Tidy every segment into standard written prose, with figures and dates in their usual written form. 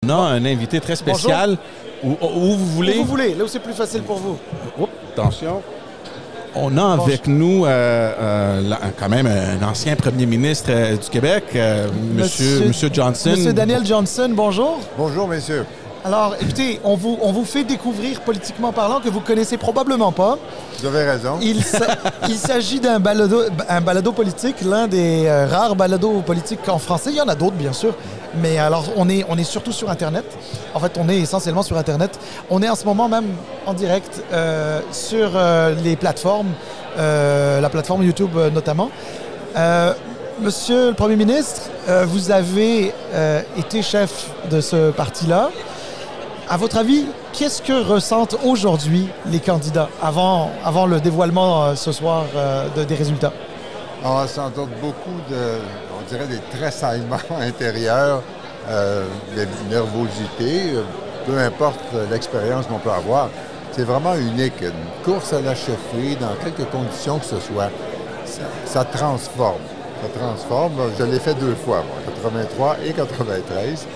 On a un invité très spécial. Où vous voulez. Où vous voulez, là où c'est plus facile pour vous. Oups, attention. On a avec nous quand même un ancien premier ministre du Québec, Monsieur Johnson. Monsieur Daniel Johnson, bonjour. Bonjour, messieurs. Alors, écoutez, on vous fait découvrir, politiquement parlant, que vous connaissez probablement pas. Vous avez raison. Il s'agit d'un balado politique, l'un des rares balados politiques en français. Il y en a d'autres, bien sûr. Mais alors, on est surtout sur Internet. En fait, on est essentiellement sur Internet. On est en ce moment même en direct sur les plateformes, la plateforme YouTube notamment. Monsieur le Premier ministre, vous avez été chef de ce parti-là. À votre avis, qu'est-ce que ressentent aujourd'hui les candidats avant le dévoilement ce soir des résultats? On s'entend beaucoup on dirait des tressaillements intérieurs, des nervosités, peu importe l'expérience qu'on peut avoir. C'est vraiment unique. Une course à la chefferie, dans quelques conditions que ce soit, ça transforme. Ça transforme. Je l'ai fait 2 fois, moi, 83 et 93.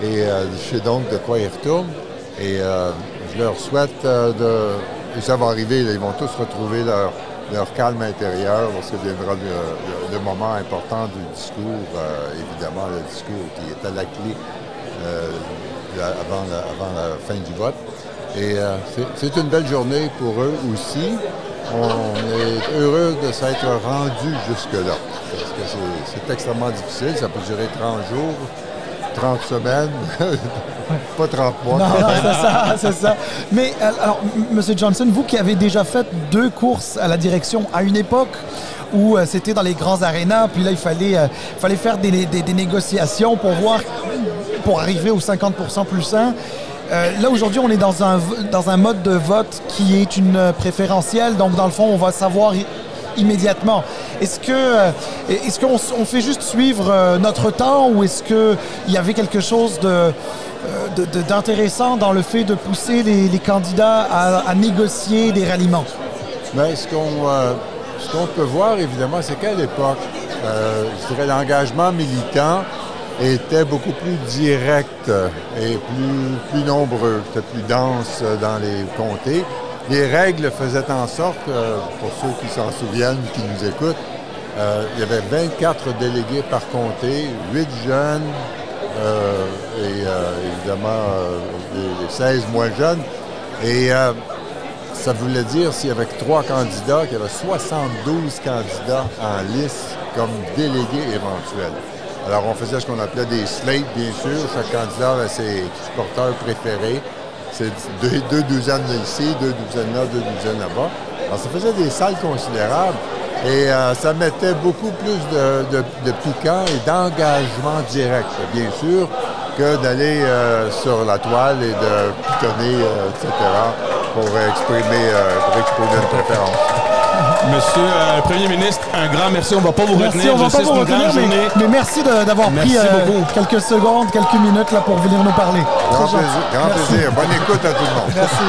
Et je sais donc de quoi ils retournent. Et je leur souhaite et ça va arriver, là, ils vont tous retrouver leur calme intérieur lorsque viendra le moment important du discours, évidemment le discours qui est à la clé avant la fin du vote. Et c'est une belle journée pour eux aussi. On est heureux de s'être rendu jusque-là. Parce que c'est extrêmement difficile, ça peut durer 30 jours. 30 semaines, pas 30 mois. Non, c'est ça. Mais alors, M. Johnson, vous qui avez déjà fait 2 courses à la direction à une époque où c'était dans les grands arénas, puis là, il fallait faire des négociations pour arriver aux 50% plus 1. Là, aujourd'hui, on est dans un mode de vote qui est une préférentielle. Donc, dans le fond, on va savoir immédiatement. Est-ce qu'on fait juste suivre notre temps ou est-ce qu'il y avait quelque chose d'intéressant dans le fait de pousser les candidats à négocier des ralliements? Bien, ce qu'on peut voir, évidemment, c'est qu'à l'époque, je dirais l'engagement militant était beaucoup plus direct et plus nombreux, c'était plus dense dans les comtés. Les règles faisaient en sorte, pour ceux qui s'en souviennent, qui nous écoutent, il y avait 24 délégués par comté, 8 jeunes et évidemment les 16 moins jeunes. Et ça voulait dire s'il y avait 3 candidats, qu'il y avait 72 candidats en liste comme délégués éventuels. Alors on faisait ce qu'on appelait des slates, bien sûr. Chaque candidat avait ses supporters préférés. C'est 2 douzaines ici, 2 douzaines là, 2 douzaines là-bas. Alors, ça faisait des salles considérables et ça mettait beaucoup plus de piquant et d'engagement direct, bien sûr, que d'aller sur la toile et de pitonner, etc., pour exprimer une préférence. Monsieur le Premier ministre, un grand merci. On ne va pas vous retenir. On va pas vous retenir, mais merci d'avoir pris quelques secondes, quelques minutes là, pour venir nous parler. Grand plaisir. Bonne écoute à tout le monde. Merci.